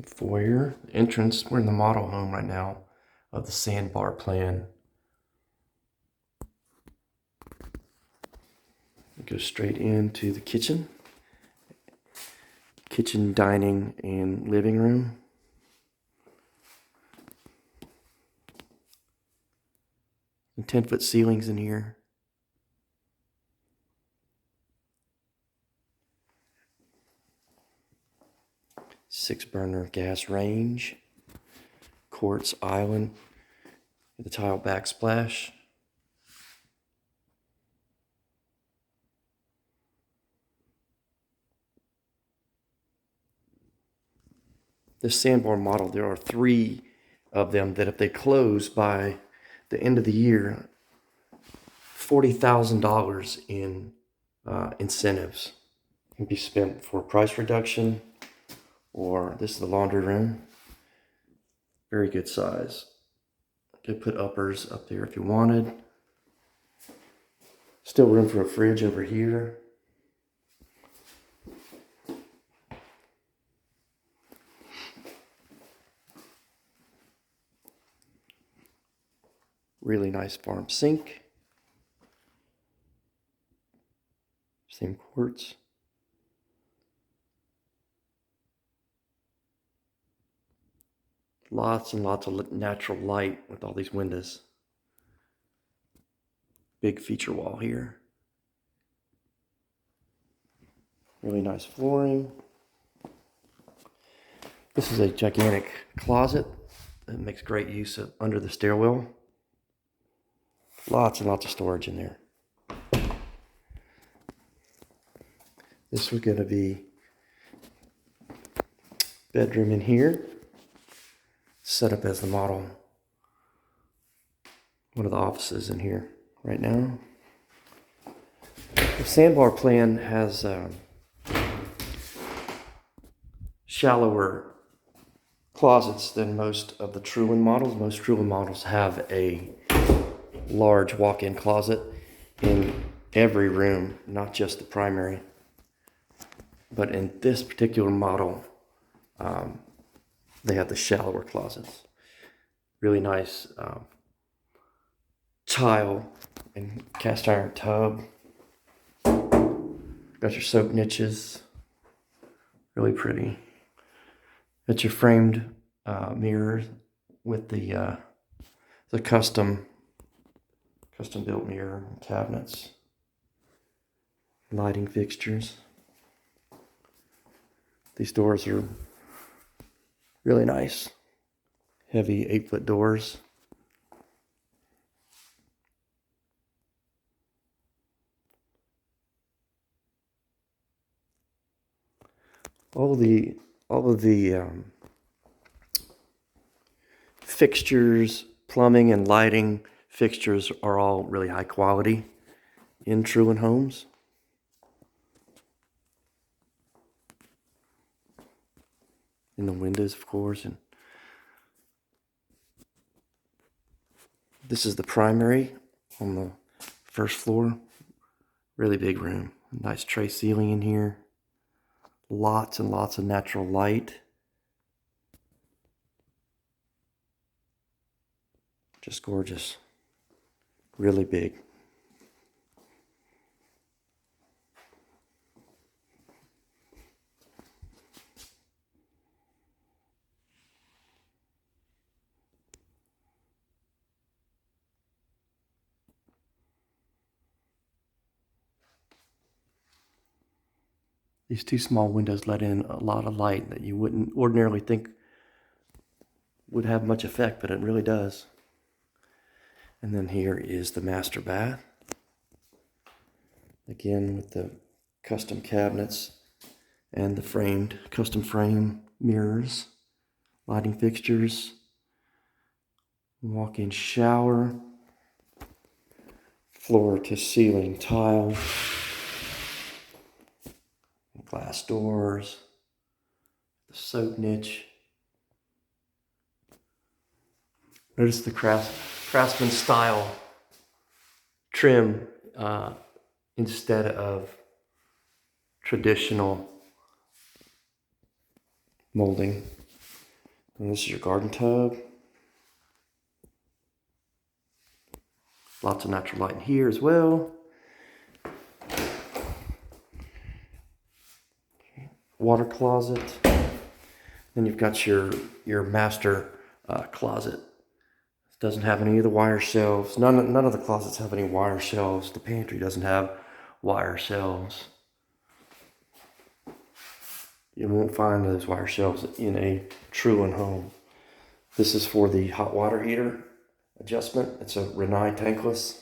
Foyer, entrance. We're in the model home right now of the Sandbar plan. Go straight into the kitchen, dining, and living room. And 10-foot ceilings in here. Six-burner gas range, quartz island with a tile backsplash. This Sandbar model, there are 3 of them that if they close by the end of the year, $40,000 in incentives can be spent for price reduction. Or this is the laundry room. Very good size. Could put uppers up there if you wanted. Still room for a fridge over here. Really nice farm sink. Same quartz. Lots and lots of natural light with all these windows. Big feature wall here. Really nice flooring. This is a gigantic closet that makes great use of under the stairwell. Lots and lots of storage in there. This was going to be bedroom in here. Set up as the model. One of the offices in here right now. The Sandbar plan has shallower closets than most of the Truland models. Most Truland models have a large walk-in closet in every room, not just the primary. But in this particular model, they have the shallower closets. Really nice tile and cast iron tub. Got your soap niches. Really pretty. Got your framed mirror with the custom built mirror and cabinets. Lighting fixtures. These doors are really nice. Heavy 8-foot doors. All of the fixtures, plumbing and lighting fixtures are all really high quality in Truland Homes. In the windows, of course, and this is the primary on the first floor. Really big room. Nice tray ceiling in here. Lots and lots of natural light. Just gorgeous. Really big. These 2 small windows let in a lot of light that you wouldn't ordinarily think would have much effect, but it really does. And then here is the master bath. Again, with the custom cabinets and the custom frame mirrors, lighting fixtures, walk-in shower, floor to ceiling tile, glass doors, the soap niche. Notice the craftsman style trim instead of traditional molding. And this is your garden tub. Lots of natural light in here as well. Water closet. Then you've got your master closet. It doesn't have any of the wire shelves. None of the closets have any wire shelves. The pantry doesn't have wire shelves. You won't find those wire shelves in a Truland home. This is for the hot water heater adjustment. It's a Rinnai tankless.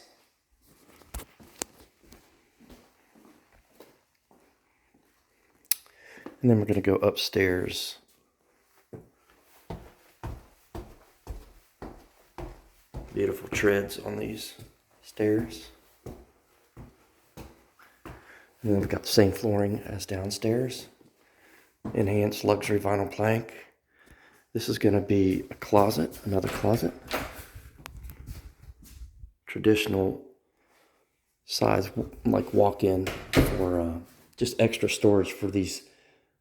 And then we're going to go upstairs. Beautiful treads on these stairs. And then we've got the same flooring as downstairs. Enhanced luxury vinyl plank. This is going to be a closet, another closet. Traditional size, like walk-in for just extra storage for these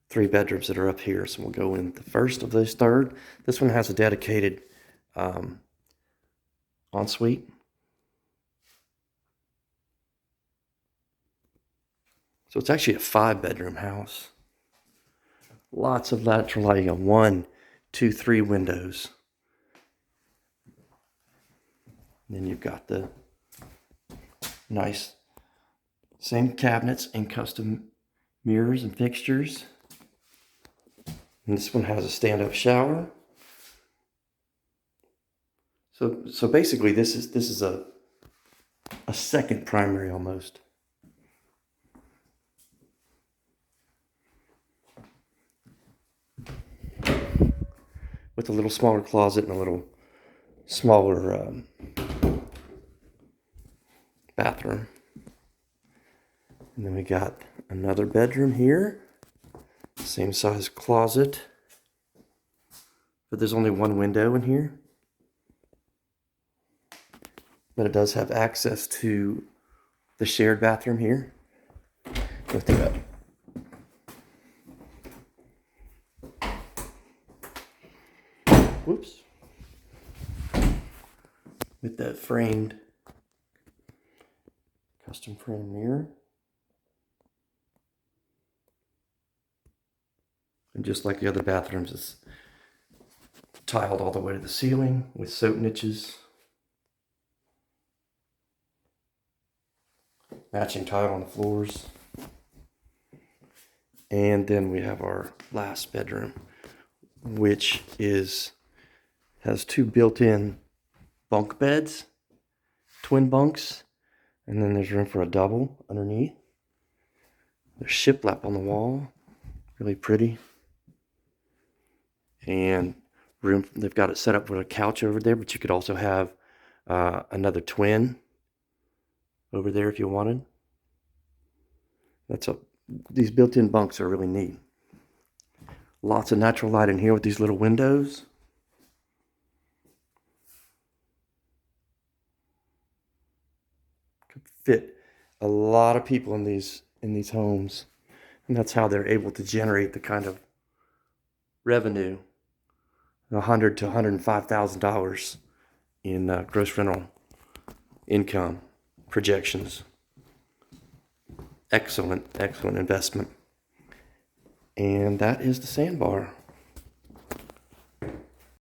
3 bedrooms that are up here. So we'll go in the first of this third. This one has a dedicated ensuite. So it's actually a 5-bedroom house. Lots of natural lighting. 1, 2, 3 windows. And then you've got the nice same cabinets and custom mirrors and fixtures. And this one has a stand-up shower. So basically this is a second primary almost. With a little smaller closet and a little smaller bathroom. And then we got another bedroom here. Same size closet. But there's only 1 window in here. But it does have access to the shared bathroom here. Lift it up. Whoops. With that framed, custom frame mirror. And just like the other bathrooms, it's tiled all the way to the ceiling with soap niches. Matching tile on the floors. And then we have our last bedroom, which has 2 built-in bunk beds, twin bunks, and then there's room for a double underneath. There's shiplap on the wall, really pretty. And room, they've got it set up with a couch over there, but you could also have another twin over there if you wanted. These built-in bunks are really neat. Lots of natural light in here with these little windows. Could fit a lot of people in these homes, and that's how they're able to generate the kind of revenue, $100,000 to $105,000 in gross rental income projections. Excellent investment. And that is the Sandbar.